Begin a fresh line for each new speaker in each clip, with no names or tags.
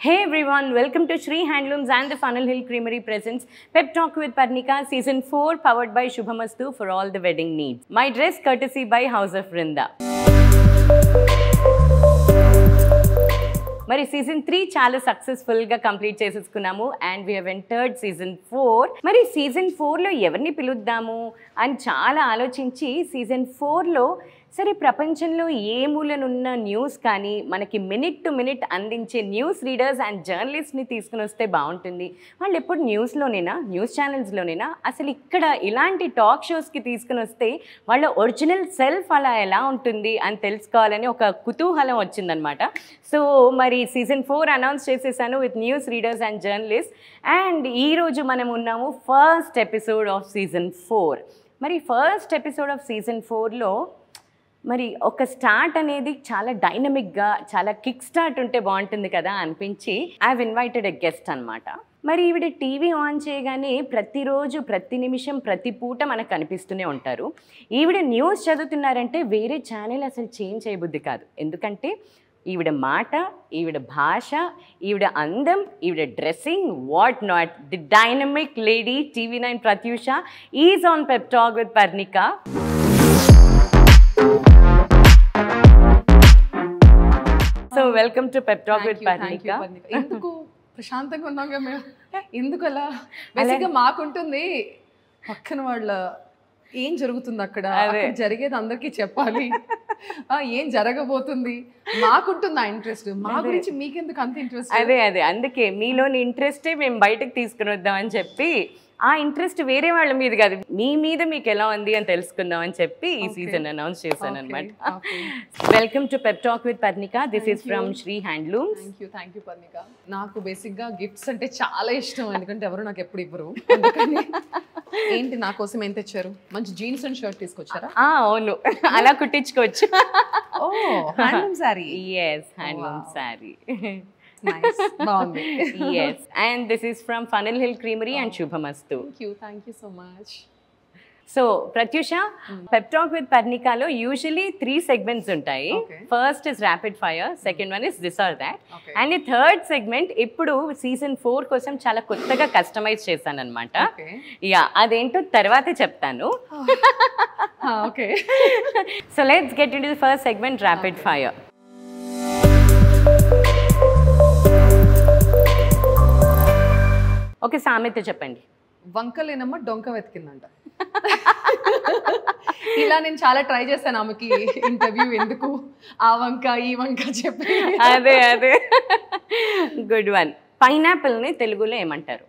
Hey everyone, welcome to Shree Handlooms and the Funnel Hill Creamery presents Pep Talk with Parnika Season 4 powered by Shubhamastu for all the wedding needs. My dress courtesy by House of Vrinda. మరి season 3 చాలా సక్సెస్ఫుల్గా complete చేసేసుకున్నాము and we have entered season 4. మరి season 4లో ఎవరిని పిలుద్దాము అని చాలా ఆలోచించి season 4లో సరే ప్రపంచంలో ఏ మూలనున్న న్యూస్ కానీ మనకి మినిట్ టు మినిట్ అందించే న్యూస్ రీడర్స్ అండ్ జర్నలిస్ట్ని తీసుకుని వస్తే బాగుంటుంది. వాళ్ళు ఎప్పుడు న్యూస్ ఛానల్స్లోనేనా అసలు ఇక్కడ ఇలాంటి టాక్ షోస్కి తీసుకుని వస్తే వాళ్ళ ఒరిజినల్ సెల్ఫ్ అలా ఎలా ఉంటుంది అని తెలుసుకోవాలని ఒక కుతూహలం వచ్చిందనమాట. సో మరి సీజన్ 4 అనౌన్స్ చేసేసాను with news readers and journalist and ఈరోజు మనం ఉన్నాము ఫస్ట్ ఎపిసోడ్ ఆఫ్ సీజన్ 4. మరి ఫస్ట్ ఎపిసోడ్ ఆఫ్ సీజన్ 4లో మరి ఒక స్టార్ట్ అనేది చాలా డైనమిక్గా చాలా కిక్ స్టార్ట్ ఉంటే బాగుంటుంది కదా అనిపించి I have invited a guest అనమాట. మరి ఈవిడ టీవీ ఆన్ చేయగానే ప్రతిరోజు ప్రతి నిమిషం ప్రతి పూట మనకు కనిపిస్తూనే ఉంటారు. ఈవిడ న్యూస్ చదువుతున్నారంటే వేరే ఛానల్ అసలు చేంజ్ చేయబుద్ధి కాదు. ఎందుకంటే ఈవిడ మాట, ఈవిడ భాష, ఈవిడ అందం, ఈవిడ dressing, what not, the dynamic lady TV9 Pratyusha is on pep talk with Parnika. So welcome to pep talk with Parnika.
ఎందుకు ప్రశాంతంగా ఉన్నాగా మేము, ఎందుకు అలా బేసిక్గా మాకుంటుంది పక్కన వాళ్ళ ఏం జరుగుతుంది అక్కడ జరిగేది అందరికీ చెప్పాలి, ఏం జరగబోతుంది మాకుంటుంది ఆ ఇంట్రెస్ట్. మా గురించి మీకెందుకు అంత ఇంట్రెస్ట్?
అదే అందుకే మీలోని ఇంట్రెస్టే మేము బయటకు తీసుకుని వద్దామని చెప్పి ఆ ఇంట్రెస్ట్ వేరే వాళ్ళ మీద కాదు మీ మీద మీకు ఎలా ఉంది అని తెలుసుకుందాం అని చెప్పి ఈ సీజన్ అనౌన్స్ చేశాను అనమాట. Welcome to pep talk with Parnika. This is from Shri handlooms.
Thank you Parnika. నాకు బేసిక్గా గిఫ్ట్స్ అంటే చాలా ఇష్టం, ఎందుకంటే ఎవరు నాకు ఎప్పుడు ఇవ్వరు. ఏంటి నా కోసం ఏం తెచ్చారు? మంచి జీన్స్ అండ్ షర్ట్ తీసుకొచ్చారా?
అవును, అలా కుట్టించుకోవచ్చు.
Oh handloom sari.
Yes, handloom sari.
Nice.
Yes, and this is from Funnel Hill Creamery and Shubhamastu.
Thank you so much.
So Pratyusha, Pep Talk with Parnika lo usually 3 segments untayi. First is rapid fire, second one is this or that, and the third segment ippudu season 4 kosam chala kottaga customize chesanu anamata. Yeah, adento tarvate cheptanu.
Okay.
So let's get into the first segment, rapid fire. Okay, సామెత చెప్పండి.
వంకలేనమ్మ డొంక వెతికిందంట. ఇలా నేను చాలా try చేశాను ఆమెకి interview ఎందుకు ఆ వంక ఈ వంక చెప్పి.
అదే గుడ్ వన్. పైనాపిల్ ని తెలుగులో ఏమంటారు?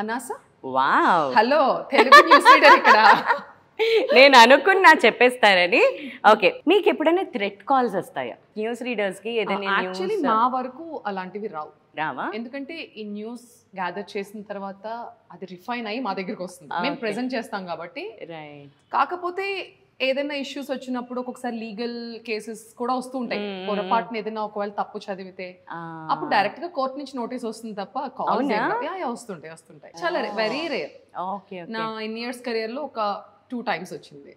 అనాస.
Wow,
hello Telugu news reader ఇక్కడ.
నేను అనుకున్నా చెప్పేస్తారని. ఓకే, మీకు ఎప్పుడైనా థ్రెట్ కాల్స్ వస్తాయా న్యూస్ రీడర్స్ కి? ఏదైనా
యాక్చువల్లీ మా వరకు అలాంటివి
రావా?
ఎందుకంటే ఈ న్యూస్ గ్యాదర్ చేసిన తర్వాత అది రిఫైన్ అయ్యి మా దగ్గరికి వస్తుంది, మేము ప్రెజెంట్ చేస్తాం కాబట్టి. కాకపోతే ఏదైనా ఇష్యూస్ వచ్చినప్పుడు ఒక్కొక్కసారి లీగల్ కేసెస్ కూడా వస్తూ ఉంటాయి. పొరపాటున ఏదైనా ఒకవేళ తప్పు చదివితే అప్పుడు డైరెక్ట్ గా కోర్టు నుంచి నోటీస్ వస్తుంది తప్ప కాల్స్ వస్తుంటాయి. చాలా వెరీ రేర్. నా ఇన్ ఇయర్స్ కెరియర్ లో ఒక 2 times వచ్చింది.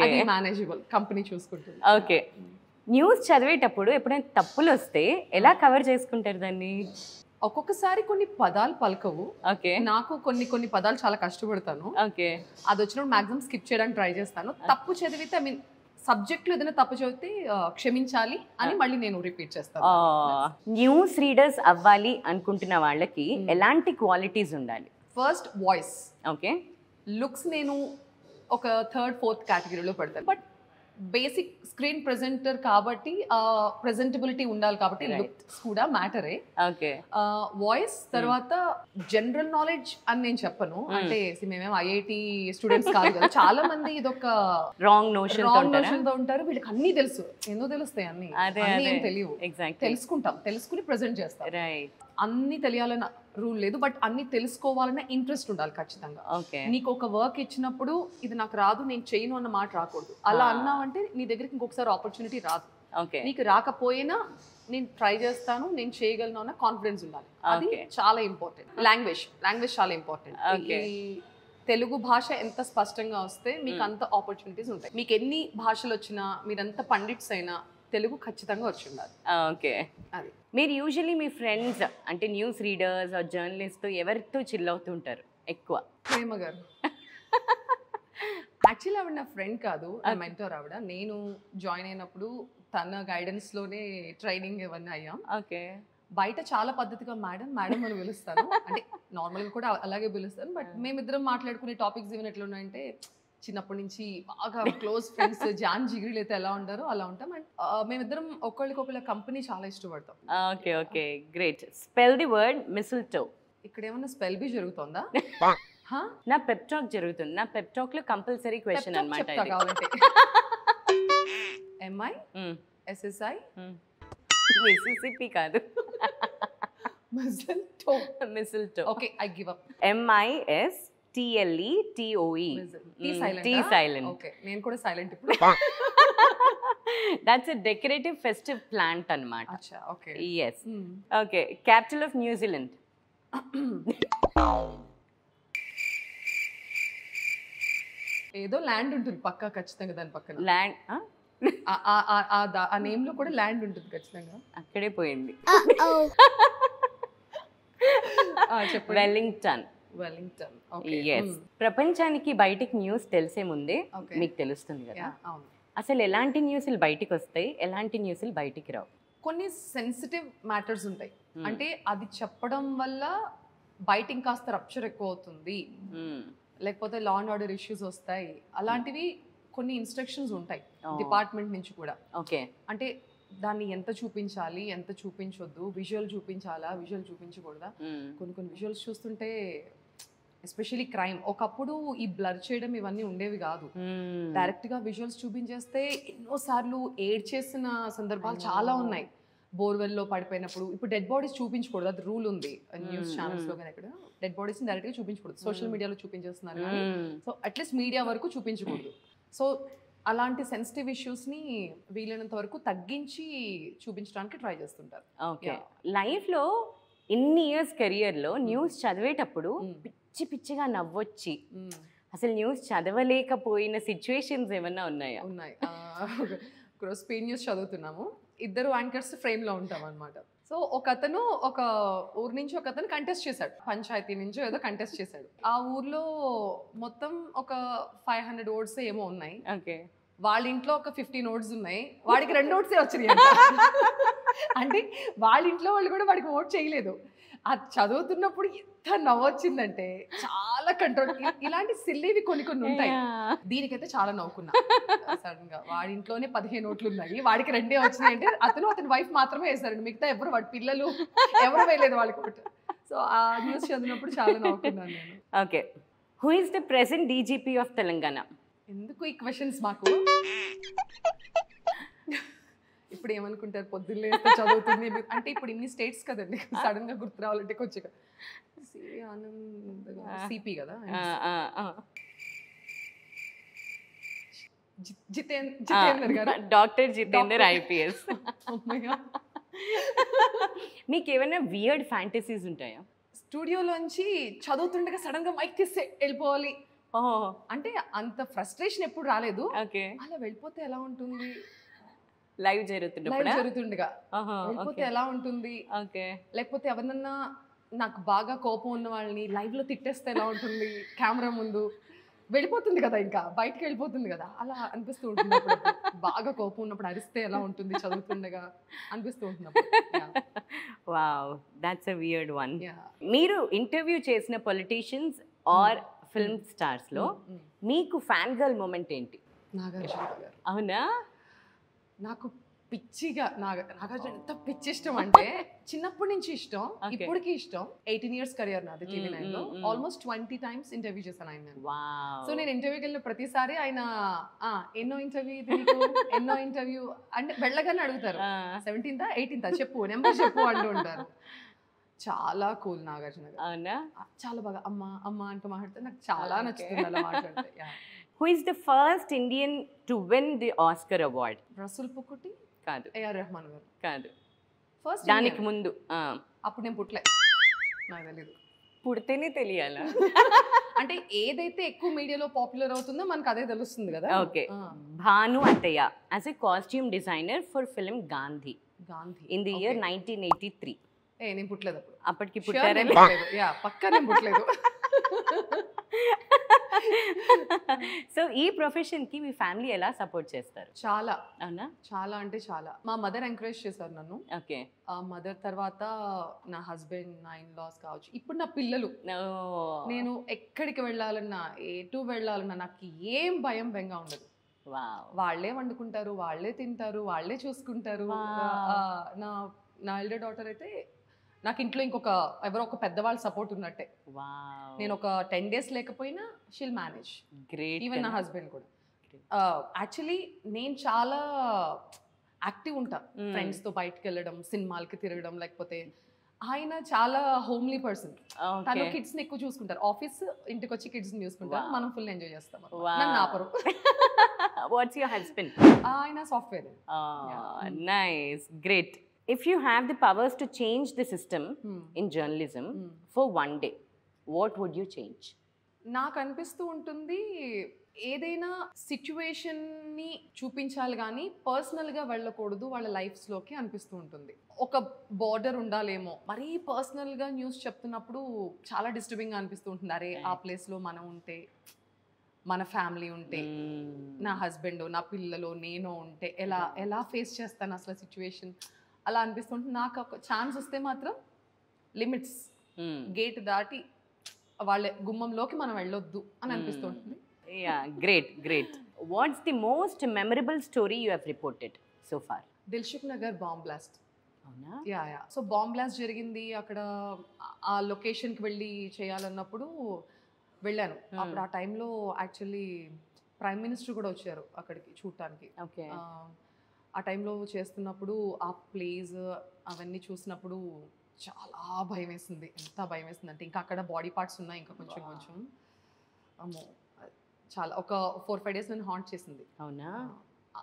అది మేనేజబుల్, కంపెనీ చూసుకుంటుంది.
ఓకే, న్యూస్ చదివేటప్పుడు ఎప్పుడైనా తప్పులు వస్తే ఎలా కవర్ చేసుకుంటారు దాన్ని?
ఒక్కొక్కసారి కొన్ని పదాలు పలకవు. నాకు కొన్ని పదాలు చాలా కష్టపడతాను. అది వచ్చినప్పుడు మాక్సిమం స్కిప్ చేయడానికి ట్రై చేస్తాను. తప్పు చదివితే ఐ మీన్ సబ్జెక్ట్ లో ఏదైనా తప్పు చదివితే క్షమించాలి అని మళ్ళీ నేను రిపీట్ చేస్తాను.
న్యూస్ రీడర్స్ అవ్వాలి అనుకుంటున్న వాళ్ళకి ఎలాంటి క్వాలిటీస్ ఉండాలి?
First voice.
ఓకే,
లుక్స్ నేను ఒక 3rd 4th కేటగిరీలో పెడతాను. బట్ బేసిక్ స్క్రీన్ ప్రెజెంటర్ కాబట్టి ప్రెజెంటబిలిటీ ఉండాలి కాబట్టి లుక్స్ కూడా మ్యాటరే. వాయిస్ తర్వాత జనరల్ నాలెడ్జ్ అని నేను చెప్పను, అంటే మేమేం IIT స్టూడెంట్స్ కాదు కదా. చాలా మంది ఇదొక రాంగ్ నోషన్ తో ఉంటారు. వీళ్ళకి అన్ని తెలుసు, ఎందుకు తెలుస్తాయి అన్ని ఏం తెలియవు. తెలుసుకుని ప్రెజెంట్ చేస్తాం. అన్ని తెలియాలన్న రూల్ లేదు, బట్ అన్ని తెలుసుకోవాలన్న ఇంట్రెస్ట్ ఉండాలి ఖచ్చితంగా. నీకు ఒక వర్క్ ఇచ్చినప్పుడు ఇది నాకు రాదు నేను చేయను అన్న మాట రాకూడదు. అలా అన్నావంటే నీ దగ్గరికి ఇంకొకసారి ఆపర్చునిటీ రాదు. నీకు రాకపోయినా నేను ట్రై చేస్తాను, నేను చేయగలను అన్న కాన్ఫిడెన్స్ ఉండాలి. అది చాలా ఇంపార్టెంట్. లాంగ్వేజ్ చాలా ఇంపార్టెంట్. తెలుగు భాష ఎంత స్పష్టంగా వస్తే మీకు అంత ఆపర్చునిటీస్ ఉంటాయి. మీకు ఎన్ని భాషలు వచ్చినా, మీరంత పండిట్స్ అయినా తెలుగు ఖచ్చితంగా వచ్చి ఉండాలి.
ఓకే.
అది
మీరు యూజువల్లీ మీ ఫ్రెండ్స్ అంటే న్యూస్ రీడర్స్ జర్నలిస్ట్తో ఎవరితో చిల్ అవుతుంటారు ఎక్కువ?
ప్రేమ గారు యాక్చువల్లీ ఆవిడ నా ఫ్రెండ్ కాదు, నా మెంటర్ ఆవిడ. నేను జాయిన్ అయినప్పుడు తన గైడెన్స్లోనే ట్రైనింగ్ ఇవన్నీ అయ్యాం.
ఓకే.
బయట చాలా పద్ధతిగా మేడం మేడం అని పిలుస్తాను, అంటే నార్మల్గా కూడా అలాగే పిలుస్తాను. బట్ మేమిద్దరం మాట్లాడుకునే టాపిక్స్ ఏమైనా ఎట్లా ఉన్నాయంటే చిన్నప్పటి నుంచి బాగా క్లోజ్ ఫ్రెండ్స్, జాన్ జిగిరీలు అయితే ఎలా ఉంటారో అలా ఉంటాం. అండ్ మేమిద్దరం ఒకళ్ళకొకళ్ళ కంపెనీ చాలా ఇష్టపడతాం.
Okay okay great. Spell the word mistletoe.
ఇక్కడ ఏమన్నా స్పెల్ బి జరుగుతుందా?
నా పెప్ టాక్ జరుగుతుంది. నా పెప్ టాక్ లో కంపల్సరీ క్వశ్చన్ అన్నమాట ఇది.
కావాలంటే ఎంఐ ఎస్ఎస్ఐ
మిసిసిపి కాదు,
mistletoe.
Mistletoe.
Okay, I give up.
MISTLETOE. T silent.
Okay, నేను కూడా సైలెంట్ ఇప్పుడు.
That's a decorative festive plant అన్నమాట.
అచ్చా, okay.
yes. Okay. Capital of New Zealand.
ఏదో ల్యాండ్ ఉంటుంది పక్కా, ఖచ్చితంగా దాని పక్కన.
ల్యాండ్
ఆ నేమ్ లో కూడా ల్యాండ్ ఉంటుంది ఖచ్చితంగా.
అక్కడే పోయింది.
చెప్పండి.
వెల్లింగ్టన్.
వెల్లింగ్టన్.
yes. ప్రపంచానికి బయటికి న్యూస్ తెలిసే ముందే మీకు తెలుస్తుంది కదా, అసలు ఎలాంటి న్యూస్లు బయటికి వస్తాయి, ఎలాంటి న్యూస్లు బయటికి రావు?
కొన్ని సెన్సిటివ్ మ్యాటర్స్ ఉంటాయి, అంటే అది చెప్పడం వల్ల బయట ఇంకాస్త రప్చర్ ఎక్కువ అవుతుంది, లేకపోతే లా అండ్ ఆర్డర్ ఇష్యూస్ వస్తాయి. అలాంటివి కొన్ని ఇన్స్ట్రక్షన్స్ ఉంటాయి డిపార్ట్మెంట్ నుంచి కూడా.
ఓకే.
అంటే దాన్ని ఎంత చూపించాలి, ఎంత చూపించొద్దు, విజువల్ చూపించాలా, విజువల్ చూపించకూడదా. కొన్ని విజువల్స్ చూస్తుంటే ఎస్పెషలీ క్రైమ్, ఒకప్పుడు ఈ బ్లర్ చేయడం ఇవన్నీ ఉండేవి కాదు. డైరెక్ట్ గా విజువల్స్ చూపించేస్తే ఎన్నోసార్లు ఏడ్ చేసిన సందర్భాలు చాలా ఉన్నాయి. బోర్వెల్లో పడిపోయినప్పుడు ఇప్పుడు డెడ్ బాడీస్ చూపించకూడదు, అది రూల్ ఉంది న్యూస్ ఛానల్స్ లో. కానీ ఇక్కడ డెడ్ బాడీస్ డైరెక్ట్ గా చూపించకూడదు, సోషల్ మీడియాలో చూపించేస్తున్నారు కానీ, సో అట్లీస్ట్ మీడియా వరకు చూపించకూడదు. సో అలాంటి సెన్సిటివ్ ఇష్యూస్ ని వీలైనంత వరకు తగ్గించి చూపించడానికి ట్రై చేస్తుంటారు.
ఓకే. లైఫ్ లో ఇన్ని ఇయర్స్ కెరియర్ లో న్యూస్ చదివేటప్పుడు పిచ్చి పిచ్చిగా నవ్వొచ్చి అసలు న్యూస్ చదవలేకపోయిన సిచ్యువేషన్స్ ఏమన్నా ఉన్నాయా?
ఉన్నాయి. ఒకరోజు స్పెయిన్ న్యూస్ చదువుతున్నాము, ఇద్దరు యాంకర్స్ ఫ్రేమ్ లో ఉంటాం అనమాట. సో ఒకతను ఒక ఊరు నుంచి ఒకతను కంటెస్ట్ చేశాడు, పంచాయతీ నుంచి ఏదో కంటెస్ట్ చేశాడు. ఆ ఊర్లో మొత్తం ఒక 500 ఓట్స్ ఏమో ఉన్నాయి.
ఓకే.
వాళ్ళ ఇంట్లో ఒక 15 ఓట్స్ ఉన్నాయి, వాడికి 2 ఓట్సే వచ్చినాయి. అంటే వాళ్ళ ఇంట్లో వాళ్ళు కూడా వాడికి ఓట్ చేయలేదు. అది చదువుతున్నప్పుడు ఎంత నవ్వొచ్చిందంటే చాలా కంట్రోల్. ఇలాంటి సిల్లీవి కొన్ని ఉంటాయి. దీనికైతే చాలా నవ్వుకున్నా. సడన్ గా వాడి ఇంట్లోనే 15 ఓట్లు ఉన్నాయి, వాడికి 2 వచ్చినాయి అంటే అతని వైఫ్ మాత్రమే వేశారండి, మిగతా ఎవరు వాడి పిల్లలు ఎవరు వేయలేదు వాళ్ళకి ఓటు. సో ఆ న్యూస్ చదివినప్పుడు చాలా నవ్వుకున్నాను నేను.
Okay. Who is the present DGP of Telangana?
ఎందుకు ఈ క్వశ్చన్స్ మాకు? ఇప్పుడు ఏమనుకుంటారు, పొద్దున్నే చదువుతుంది అంటే ఇప్పుడు ఇన్ని స్టేట్స్ కదండి, సడన్ గా గుర్తు రావాలంటే కొంచెం. సిపి కదా, జితేందర్ గారు,
డాక్టర్ జితేందర్ ఐపీఎస్. మీకు ఏమైనా వియర్డ్ ఫ్యాంటసీస్ ఉంటాయా?
స్టూడియోలోంచి చదువుతుండగా సడన్ గా మైక్ తీస్తే వెళ్ళిపోవాలి అంటే అంత ఫ్రస్ట్రేషన్ ఎప్పుడు రాలేదు. అలా వెళ్ళిపోతే ఎలా ఉంటుంది?
లైవ్ జరుగుతుండగా
వెళ్ళిపోతే ఎలా ఉంటుంది? లేకపోతే ఎవరినన్నా నాకు బాగా కోపం ఉన్న వాళ్ళని లైవ్ లో తిట్టేస్తే ఎలా ఉంటుంది? కెమెరా ముందు వెళ్ళిపోతుంది కదా, ఇంకా బయటకు వెళ్ళిపోతుంది కదా, అలా అనిపిస్తూ ఉంటుంది. బాగా కోపం ఉన్నప్పుడు అరిస్తే ఎలా ఉంటుంది చదువుతుండగా అనిపిస్తూ ఉంటుంది.
Wow, that's a weird one. మీరు ఇంటర్వ్యూ చేసిన పొలిటీషియన్స్ ఆర్ ఫిల్మ్ స్టార్స్ లో మీకు ఫ్యాన్ గర్ల్ మూమెంట్ ఏంటి?
నాగార్జున గారు.
అవునా?
నాకు పిచ్చిగా నాగార్జున ఎంత పిచ్చి ఇష్టం అంటే చిన్నప్పటి నుంచి ఇష్టం, ఇప్పటికీ ఇష్టం. 18 years కెరియర్ నాది TV9 లో. ఆల్మోస్ట్ 20 times ఇంటర్వ్యూ చేశాను ఆయన. సో నేను ఇంటర్వ్యూకి వెళ్ళిన ప్రతిసారి ఆయన ఎన్నో ఇంటర్వ్యూ అంటే వెళ్ళగానే అడుగుతారు, 17th 18th చెప్పు, నెంబర్ చెప్పు అంటూ ఉంటారు. చాలా కూల్ నాగార్జున గారు.
అవునా?
చాలా బాగా అమ్మ అమ్మ అంటూ మాట్లాడితే నాకు చాలా నచ్చుతుంది అలా మాట్లాడితే.
Who is the first Indian to win the Oscar award?
Rasool పుక్కుటి
కాదు,
AR రెహమాన్ గారు
కాదు.
ఫస్ట్
దానికి ముందు
అప్పుడు నేను పుట్టలే, నాకు తెలీదు.
పుడితేనే తెలియాలా?
అంటే ఏదైతే ఎక్కువ మీడియాలో పాపులర్ అవుతుందో మనకు అదే తెలుస్తుంది కదా.
ఓకే. భాను అత్తయ్య as a costume designer for film Gandhi in the year 1983.
నేను పుట్టలేదు అప్పుడు.
అప్పటికి పుట్టారా?
పక్కా నేను పుట్టలేదు.
సో ఈ ప్రొఫెషన్ కి మీ ఫ్యామిలీ ఎలా సపోర్ట్ చేస్తారు?
చాలా.
అవునా?
చాలా అంటే చాలా. మా మదర్ ఎంకరేజ్ చేశారు నన్ను.
ఓకే.
ఆ మదర్ తర్వాత నా హస్బెండ్, నా ఇన్లాస్ కావచ్చు, ఇప్పుడు నా పిల్లలు. నేను ఎక్కడికి వెళ్ళాలన్నా, ఎటు వెళ్ళాలన్నా నాకు ఏం భయం బెంగా ఉండదు. వాళ్ళే వండుకుంటారు, వాళ్ళే తింటారు, వాళ్ళే చూసుకుంటారు. నా నా ఎల్డర్ డాటర్ అయితే నాకు ఇంట్లో ఎవరో ఒక పెద్దవాళ్ళ సపోర్ట్ ఉన్నట్టే. నేను ఒక 10 days లేకపోయినా షీల్ మేనేజ్. గ్రేట్. ఈవెన్ నా హస్బెండ్ కూడా. యాక్చువల్లీ నేను చాలా యాక్టివ్ ఉంటా. ఫ్రెండ్స్తో బయటకు వెళ్ళడం, సినిమాలకి తిరగడం, లేకపోతే ఆయన చాలా హోమ్లీ పర్సన్. తను కిడ్స్ ని ఎక్కువ చూసుకుంటారు. ఆఫీస్ ఇంటికి వచ్చి కిడ్స్ ని చూసుకుంటారు. మనం ఫుల్ ఎంజాయ్ చేస్తాం. నన్ను ఆపరు.
What's your husband?
ఆయన software.
Nice, great. If you have the powers to change the system in journalism for one day, what would you change?
నాకు అనిపిస్తూ ఉంటుంది, ఏదైనా సిచ్యువేషన్ని చూపించాలి కానీ పర్సనల్గా వెళ్ళకూడదు వాళ్ళ లైఫ్స్లోకి అనిపిస్తూ ఉంటుంది. ఒక బార్డర్ ఉండాలేమో. మరీ పర్సనల్గా న్యూస్ చెప్తున్నప్పుడు చాలా డిస్టర్బింగ్గా అనిపిస్తూ ఉంటుంది. అరే ఆ ప్లేస్లో మనం ఉంటే, మన ఫ్యామిలీ ఉంటే, నా హస్బెండ్, నా పిల్లలు, నేను ఉంటే ఎలా ఫేస్ చేస్తాను అసలు సిచ్యువేషన్ అలా అనిపిస్తుంటుంది. నాకు ఒక ఛాన్స్ వస్తే మాత్రం లిమిట్స్, గేట్ దాటి వాళ్ళ గుమ్మంలోకి మనం వెళ్ళొద్దు అని అనిపిస్తుంటుంది.
Great, great. What's the most memorable story you have reported so far?
Dilsukh Nagar bomb blast.
అవునా?
యా. సో బాంబ్ బ్లాస్ట్ జరిగింది అక్కడ. ఆ లొకేషన్కి వెళ్ళి చేయాలన్నప్పుడు వెళ్ళాను. అప్పుడు ఆ టైంలో యాక్చువల్లీ ప్రైమ్ మినిస్టర్ కూడా వచ్చారు అక్కడికి చూడటానికి.
ఓకే.
ఆ టైంలో చేస్తున్నప్పుడు ఆ ప్లేస్ అవన్నీ చూసినప్పుడు చాలా భయం వేసింది. ఎంత భయం వేసింది అంటే ఇంకా అక్కడ బాడీ పార్ట్స్ ఉన్నాయి, ఇంకా కొంచెం అమ్మో, చాలా ఒక 4-5 days నేను హాంట్ చేసింది.
అవునా?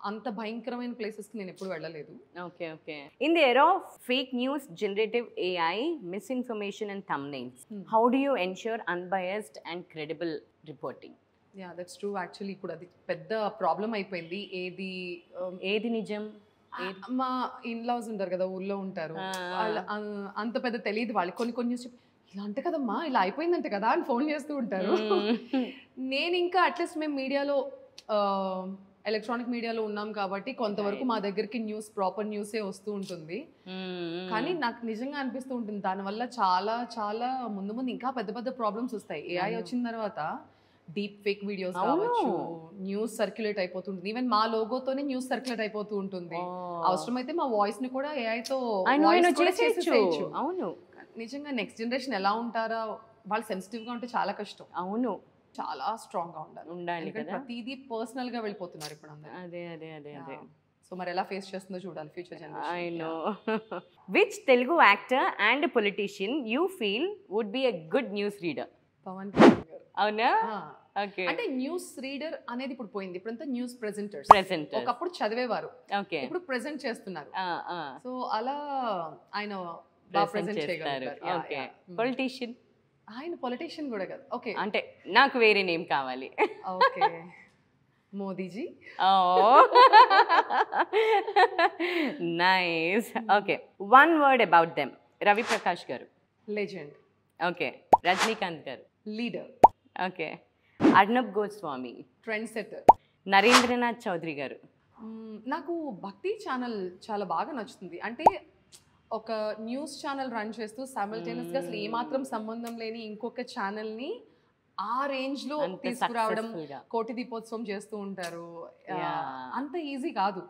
అంత భయంకరమైన ప్లేసెస్కి నేను ఎప్పుడు వెళ్ళలేదు.
Okay. Okay. In the era of fake news, generative AI, misinformation and thumbnails, how do you ensure unbiased and credible reporting?
Yeah, that's true. Actually ఇప్పుడు అది పెద్ద ప్రాబ్లం అయిపోయింది.
ఏది నిజం?
మా ఇన్లాస్ ఉంటారు కదా, ఊళ్ళో ఉంటారు, అంత పెద్ద తెలియదు వాళ్ళకి. కొన్ని న్యూస్ ఇలా అంటే కదమ్మా, ఇలా అయిపోయిందంటే కదా అని ఫోన్ చేస్తూ ఉంటారు. నేను ఇంకా అట్లీస్ట్ మేము మీడియాలో, ఎలక్ట్రానిక్ మీడియాలో ఉన్నాం కాబట్టి కొంతవరకు మా దగ్గరికి ప్రాపర్ న్యూసే వస్తూ ఉంటుంది. కానీ నాకు నిజంగా అనిపిస్తూ ఉంటుంది దానివల్ల చాలా చాలా ముందు ఇంకా పెద్ద ప్రాబ్లమ్స్ వస్తాయి. AI వచ్చిన తర్వాత డీప్ ఫేక్ వీడియోస్ కావచ్చు, న్యూస్ సర్క్యులేట్ అయిపోతుంది. ఈవెన్ మా లోగోతోనే న్యూస్ సర్క్యులేట్ అయిపోతూ ఉంటుంది. అవసరమైతే మా వాయిస్ ని కూడా ఏఐతో చేసేయచ్చు.
అవును.
నిజంగా నెక్స్ట్ జనరేషన్ ఎలా ఉంటారా, వాళ్ళు సెన్సిటివ్ గా ఉంటే చాలా కష్టం.
అవును,
చాలా స్ట్రాంగ్ గా ఉండాలి. ప్రతిదీ పర్సనల్ గా వెళ్ళిపోతున్నారు ఇప్పుడు అందరూ.
అదే.
సో మరి ఎలా ఫేస్ చేస్తుందో చూడాలి future generation.
I know. Which Telugu actor and politician you feel would be a good news reader?
Pawan Kalyan garu.
అవునా? ఓకే.
అంటే న్యూస్ రీడర్ అనేది ఇప్పుడు పోయింది. ఇప్పుడంతా న్యూస్ ప్రెజెంటర్స్. ఒకప్పుడు చదివేవారు, ఇప్పుడు ప్రెజెంట్ చేస్తున్నారు. సో అలా ఆయన బాగా ప్రెజెంట్ చేయగలుగుతారు.
ఓకే. పొలిటీషియన్?
ఆయన పొలిటీషియన్ కూడా కాదు. ఓకే,
అంటే నాకు వేరే నేమ్ కావాలి.
Okay, Modiji.
Nice. Okay, one word about them. Ravi Prakash గారు?
లెజెండ్.
ఓకే. రజనీకాంత్ గారు?
Leader.
Okay. Arnab Goswami?
Trend setter.
Narendranath Chaudhary గారు?
నాకు భక్తి ఛానల్ చాలా బాగా నచ్చుతుంది. అంటే ఒక న్యూస్ ఛానల్ రన్ చేస్తూ సైమల్టేనియస్గా అసలు ఏమాత్రం సంబంధం లేని ఇంకొక ఛానల్ని ఆ రేంజ్లో తీసుకురావడం, కోటి దీపోత్సవం చేస్తూ ఉంటారు. అంత ఈజీ కాదు.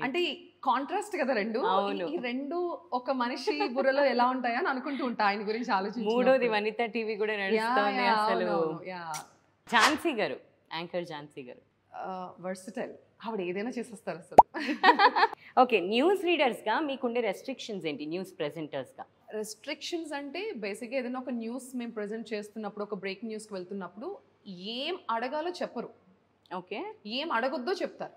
అంటే కాంట్రాస్ట్ కదా రెండు. ఈ రెండు ఒక మనిషి బుర్రలో ఎలా ఉంటాయా అని అనుకుంటూ ఉంటా ఆయన గురించి ఆలోచించి.
మూడోది వనిత టీవీ కూడా నడుస్తుంది అసలు. ఝాన్సీ గారు, యాంకర్ ఝాన్సీ గారు?
వర్సటైల్, ఆవిడ ఏదైనా చేసేస్తారు అసలు.
ఓకే, న్యూస్ రీడర్స్గా మీకుండే రెస్ట్రిక్షన్స్ ఏంటి? న్యూస్ ప్రెజెంటర్స్గా
రెస్ట్రిక్షన్స్ అంటే బేసిక్గా ఏదైనా ఒక న్యూస్ మేము ప్రజెంట్ చేస్తున్నప్పుడు, ఒక బ్రేకింగ్ న్యూస్కి వెళ్తున్నప్పుడు ఏం అడగాలో చెప్పరు.
ఓకే.
ఏం అడగొద్దో చెప్తారు.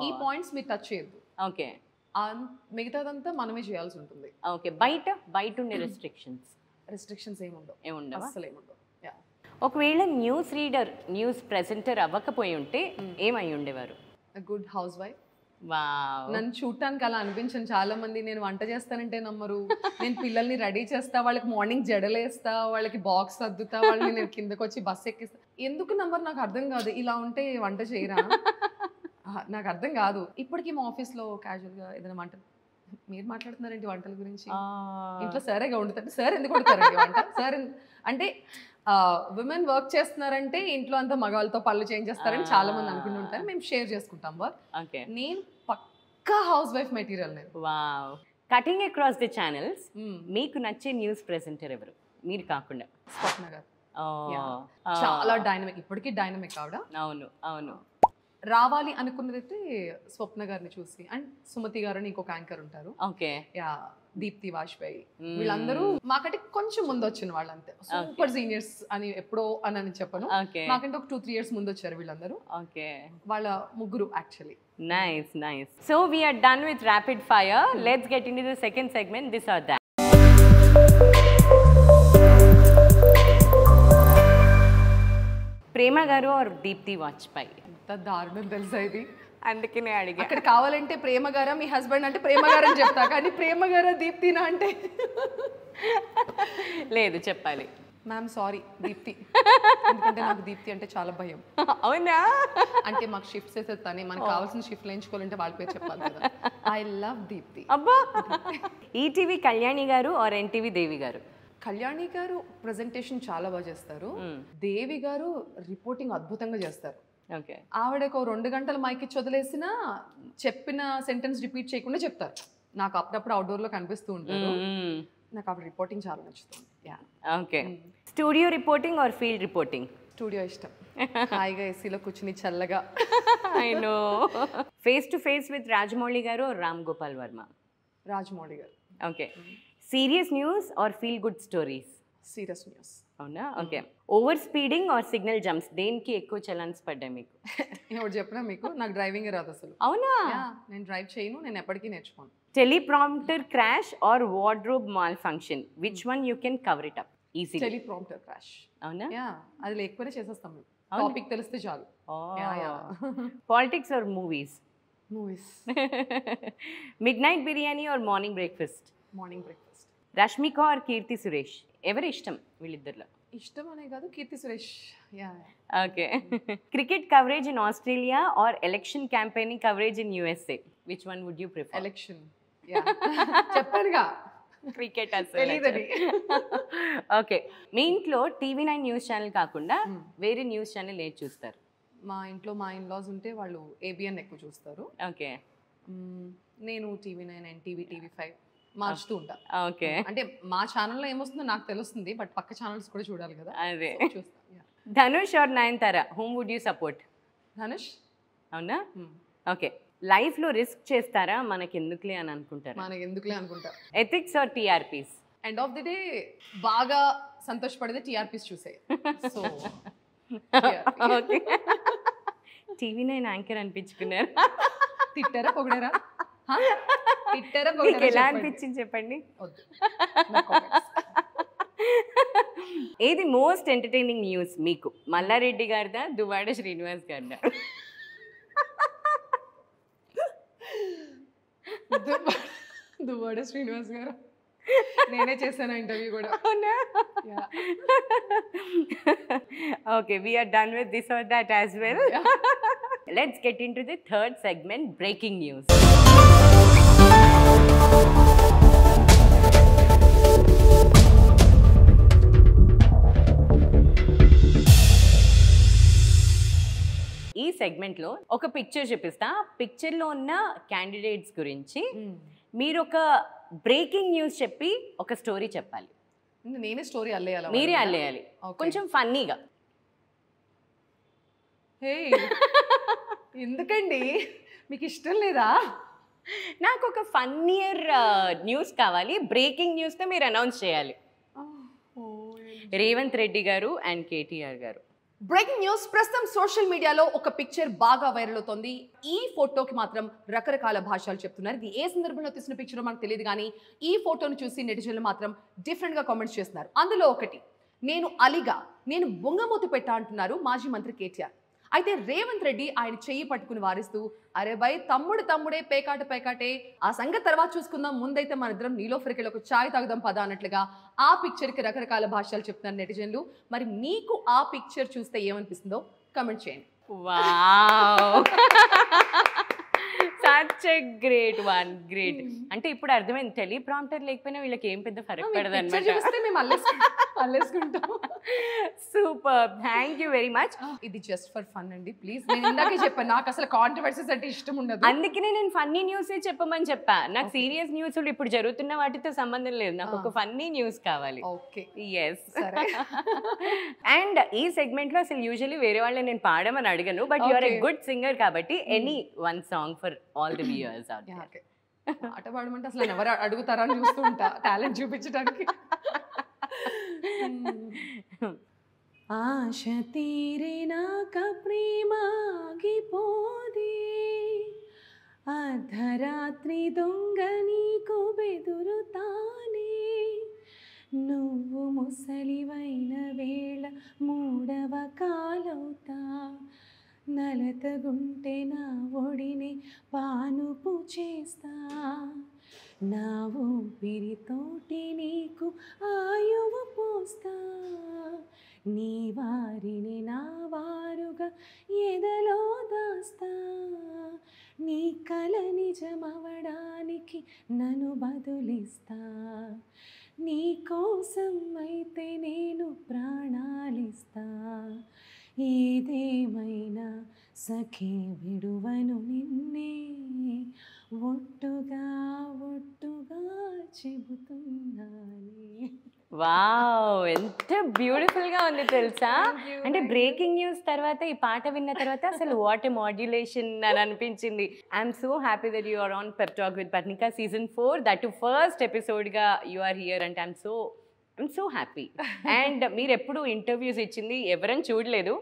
ఈ పాయింట్స్ మీరు టచ్ చేయొద్దు.
ఓకే.
మిగతాదంతా మనమే చేయాల్సి ఉంటుంది.
ఓకే. బయట ఉండే రెస్ట్రిక్షన్స్?
రెస్ట్రిక్షన్స్ ఏముండవు అసలు ఏముండవు.
ఒకవేళ న్యూస్ రీడర్ న్యూస్ ప్రెజెంటర్ అవ్వకపోయి ఉంటే ఏమై ఉండేవారు?
Good house wife.
వావ్.
నన్ను చూడటానికి అలా అనిపించను. చాలా మంది నేను వంట చేస్తానంటే నమ్మరు. నేను పిల్లల్ని రెడీ చేస్తా, వాళ్ళకి మార్నింగ్ జడలేస్తా, వాళ్ళకి బాక్స్ సర్దుతా, వాళ్ళని నేను కిందకు వచ్చి బస్సు ఎక్కిస్తా. ఎందుకు నంబర్ నాకు అర్థం కాదు. ఇలా ఉంటే వంట చేయరా నాకు అర్థం కాదు. ఇప్పటికీ మా ఆఫీస్లో క్యాజువల్గా ఏదైనా వంట మీరు మాట్లాడుతున్నారండి వంటల గురించి. ఇంట్లో సరేగా వండుతారు. సార్ ఎందుకు వండుతారండి వంట? సార్ అంటే విమెన్ వర్క్ చేస్తున్నారంటే ఇంట్లో అంతా మగవాళ్ళతో పళ్ళు చేంజ్ చేస్తారని చాలా మంది అనుకుంటూ ఉంటారు. మేము షేర్ చేసుకుంటాం వర్క్. నేను పక్కా హౌస్ వైఫ్ మెటీరియల్. నేను
wow. Cutting across the channels మీకు నచ్చే న్యూస్ ప్రెజెంటర్ ఎవరు మీరు కాకుండా?
స్వప్న గారు. చాలా డైనమిక్, ఇప్పటికీ డైనమిక్ ఆవిడ.
అవును అవును.
రావాలి అనుకున్నదైతే స్వప్న గారిని చూసి, అండ్ సుమతి గారు అని ఇంకొక యాంకర్ ఉంటారు.
ఓకే.
యా, దీప్తి వాజ్పేయి, వీళ్ళందరూ మాకంటే కొంచెం ముందు వచ్చిన వాళ్ళంతే. సూపర్ సీనియర్స్ అని ఎప్పుడో అని చెప్పను, మాకంటే ఒక 2-3 years ముందు వచ్చారు వీళ్ళందరూ.
ఓకే.
వాళ్ళ ముగ్గురు actually.
Nice nice. So we're done with rapid fire. Let's get into the second segment, this or that. Prema గారు ఆర్ దీప్తి వాజ్పేయి?
ఎంత దారుణం తెలుసా ఇది.
అందుకనే అడిగా.
అక్కడ కావాలంటే ప్రేమ గారా మీ హస్బెండ్ అంటే ప్రేమ గారు అని చెప్తా, కానీ ప్రేమ గారా దీప్తినా అంటే
లేదు చెప్పాలి.
మ్యామ్ సారీ దీప్తి, ఎందుకంటే నాకు దీప్తి అంటే చాలా భయం.
అవునా?
అంటే మాకు షిఫ్ట్స్ వేసేస్తానే, మనకు కావాల్సిన షిఫ్ట్లు ఎంచుకోవాలంటే వాళ్ళ పేరు చెప్పాలి కదా. I love Deepthi.
అబ్బా. ఈటీవీ కళ్యాణి గారు ఆర్ ఎన్టీవీ దేవి గారు?
కళ్యాణి గారు ప్రెజెంటేషన్ చాలా బాగా చేస్తారు. దేవి గారు రిపోర్టింగ్ అద్భుతంగా చేస్తారు. ఆవిడకు 2 గంటలు మైక్ ఇచ్చి వదిలేసినా చెప్పిన సెంటెన్స్ రిపీట్ చేయకుండా చెప్తారు. నాకు అప్పుడప్పుడు అవుట్డోర్ లో కనిపిస్తూ ఉంటారు. నాకు ఆవిడ రిపోర్టింగ్ చాలా నచ్చుతుంది.
Okay. Studio reporting or field reporting?
Studio ఇష్టం. హాయిగా ఏసీలో కూర్చుని చల్లగా.
I know. Face to face with Rajamouli గారు ఆర్ రామ్ గోపాల్ వర్మ?
రాజమౌళి గారు.
Okay. Serious news or feel good stories?
Serious news.
అవునా? Okay. Over speeding or signal jumps, దేనికి ఎక్కువ చలాన్స్ పడ్డాయి మీకు?
ఎవరు చెప్పినా మీకు, నాకు డ్రైవింగ్ రాదు అసలు.
అవునా?
నేను డ్రైవ్ చేయను, నేను ఎప్పటికీ నేర్చుకోను.
Teleprompter crash or wardrobe malfunction, which one you can cover it up easily?
Teleprompter crash.
అవునా?
అది లేకపోతే చేసేస్తాం మేము. టాపిక్ తెలిస్తే చాలు.
Politics or movies?
Movies.
Midnight biryani or morning breakfast?
Morning breakfast.
Rashmika or Keerthy Suresh, ఎవరి ఇష్టం వీళ్ళిద్దరిలో?
ఇష్టం అనే కాదు, Keerthy Suresh.
Okay. Cricket coverage in Australia or election campaigning coverage in USA, which one would you prefer?
Election. చెప్పానుగా,
క్రికెట్ అసలు. ఓకే. మీ ఇంట్లో TV9 news channel కాకుండా వేరే న్యూస్ ఛానల్ ఏది చూస్తారు?
మా ఇంట్లో మా ఇన్లాస్ ఉంటే వాళ్ళు ఏబిఎన్ ఎక్కువ చూస్తారు.
ఓకే.
నేను టీవీ9, ఎన్టీవీ, టీవీ5 మార్చుతూ ఉంటా.
ఓకే.
అంటే మా ఛానల్లో ఏమొస్తుందో నాకు తెలుస్తుంది, బట్ పక్క ఛానల్స్ కూడా చూడాలి కదా.
అదే.
చూస్తాను.
Dhanush or Nayanthara, whom would you support?
Dhanush.
అవునా? ఓకే. లైఫ్లో రిస్క్ చేస్తారా? మనకి ఎందుకులే అని అనుకుంటారా?
మనకి ఎందుకులే అనుకుంటా.
Ethics or TRPs?
End of the day బాగా సంతోషపడేది టీఆర్పీస్ చూసే. So
okay. టీవీ9 యాంకర్ అనిపించుకున్నారు.
తిట్టారా పొగిడారా?
ఎలా అనిపించింది చెప్పండి. ఏది మోస్ట్ ఎంటర్టైనింగ్ న్యూస్ మీకు, మల్లారెడ్డి గారిదా దువ్వాడ శ్రీనివాస్ గారిదా?
దువ్వాడ శ్రీనివాస్ గారు. నేనే చేశాను ఇంటర్వ్యూ కూడా.
అవునా? Okay, we are done with this or that as well. Let's get into the third segment, breaking news. ఈ సెగ్మెంట్లో ఒక పిక్చర్ చూపిస్తా. పిక్చర్లో ఉన్న క్యాండిడేట్స్ గురించి మీరు ఒక బ్రేకింగ్ న్యూస్ చెప్పి ఒక స్టోరీ చెప్పాలి.
నేనే స్టోరీ అల్లేయాలి?
మీరే అల్లేయాలి, కొంచెం ఫన్నీగా.
హే, ఎందుకండి మీకు ఇష్టం లేదా?
నాకు ఒక ఫన్నీయర్ న్యూస్ కావాలి. బ్రేకింగ్ న్యూస్తో మీరు అనౌన్స్ చేయాలి. రేవంత్ రెడ్డి గారు అండ్ కేటీఆర్ గారు
బ్రేకింగ్ న్యూస్ ప్రస్తుతం సోషల్ మీడియాలో ఒక పిక్చర్ బాగా వైరల్ అవుతోంది. ఈ ఫోటోకి మాత్రం రకరకాల భాషలు చెప్తున్నారు. ఇది ఏ సందర్భంలో తీసిన పిక్చరో మనకు తెలియదు కానీ ఈ ఫోటోను చూసి నెటిజన్లు మాత్రం డిఫరెంట్ గా కామెంట్స్ చేస్తున్నారు. అందులో ఒకటి, నేను అలిగా, నేను బొంగమూతి పెట్టా అంటున్నారు మాజీ మంత్రి కేటీఆర్. అయితే రేవంత్ రెడ్డి ఆయన చెయ్యి పట్టుకుని వారిస్తూ, అరే బై తమ్ముడే పేకాటే, ఆ సంగతి తర్వాత చూసుకుందాం, ముందైతే మన ఇద్దరం నీలోఫర్కి ఒక ఛాయ్ తాగుదాం పదా అన్నట్లుగా ఆ పిక్చర్కి రకరకాల భాషలు చెప్తున్నారు నెటిజన్లు. మరి మీకు ఆ పిక్చర్ చూస్తే ఏమనిపిస్తుందో కమెంట్ చేయండి.
Wow, such a great one, great. అంటే ఇప్పుడు అర్థమైంది, టెలిప్రాంప్టర్ లేకపోయినా వీళ్ళకి ఏం పెద్ద ఫరక్ పడదు అనమాట. Super, thank you very much.
ఇది జస్ట్ ఫర్ ఫన్ అండి, ప్లీజ్. నేను ఇందాకే చెప్పాను నాకు అసలు కాంట్రవర్సీస్ అంటే ఇష్టం ఉండదు,
అందుకనే నేను ఫన్నీ న్యూస్ చెప్పమని చెప్పా. నాకు సీరియస్ న్యూస్ ఇప్పుడు జరుగుతున్న వాటితో సంబంధం లేదు, నాకు ఒక ఫన్నీ న్యూస్ కావాలి.
Okay,
yes. అండ్ ఈ సెగ్మెంట్ లో అసలు యూజువల్లీ వేరే వాళ్ళని నేను పాడమని అడగను, but you are a good singer కాబట్టి any one song for all the viewers out there.
పాట పాడమంటే అసలు ఎవరు అడుగుతారా అని చూస్తూ ఉంటా టాలెంట్ చూపించడానికి. ఆశ తీరినాక ప్రేమాగిపోదే, అర్ధరాత్రి దొంగ నీకు బెదురుతానే, నువ్వు ముసలివైన వేళ మూడవ కాలవుతా, నలతగుంటే నా ఒడిని పానుపు చేస్తా, నా ఊపిరితోటి నీకు ఆయువు పోస్తా, నీ వారిని నా వారుగా ఎదలో దాస్తా, నీ కల నిజమవడానికి నన్ను బదులిస్తా, నీ కోసం అయితే నేను ప్రాణాలిస్తా, ఏదేమైనా సఖీ విడువను నిన్నే, ఒట్టుగా చెబుతున్నానే.
వావ్, ఎంత బ్యూటిఫుల్ గా ఉంది తెలుసా. అంటే బ్రేకింగ్ న్యూస్ తర్వాత ఈ పాట విన్న తర్వాత అసలు వాట్ ఎ మాడ్యులేషన్ అని అనిపించింది. I'm so happy that you are on pep talk with Parnika season 4, that too first episode గా యు ఆర్ హియర్. అంటే ఐఎమ్ సో హ్యాపీ. అండ్ మీరు ఎప్పుడు ఇంటర్వ్యూస్ ఇచ్చింది ఎవరని చూడలేదు,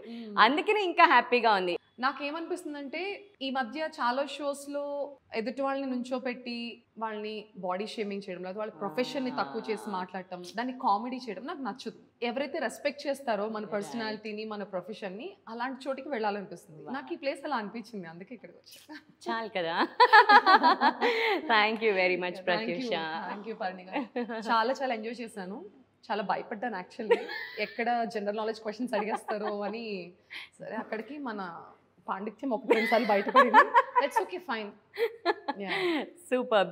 అందుకనే ఇంకా హ్యాపీగా ఉంది.
నాకేమనిపిస్తుందంటే ఈ మధ్య చాలా షోస్లో ఎదుటి వాళ్ళని నుంచోపెట్టి వాళ్ళని బాడీ షేమింగ్ చేయడం, లేదా వాళ్ళ ప్రొఫెషన్ని తక్కువ చేసి మాట్లాడటం, దాన్ని కామెడీ చేయడం నాకు నచ్చదు. ఎవరైతే రెస్పెక్ట్ చేస్తారో మన పర్సనాలిటీని, మన ప్రొఫెషన్ని, అలాంటి చోటికి వెళ్ళాలనిపిస్తుంది. నాకు ఈ ప్లేస్ అలా అనిపించింది, అందుకే ఇక్కడికి వచ్చాను.
చాలు కదా. Thank you very much Pratyusha.
Thank you Parnika. చాలా ఎంజాయ్ చేశాను. చాలా భయపడ్డాను యాక్చువల్లీ, ఎక్కడ జనరల్ నాలెడ్జ్ క్వశ్చన్స్ అడిగేస్తారో అని. సరే, అక్కడికి మన పాండిత్యం ఒక 2 సార్లు బయటపడింది. That's okay, fine.
సూపర్.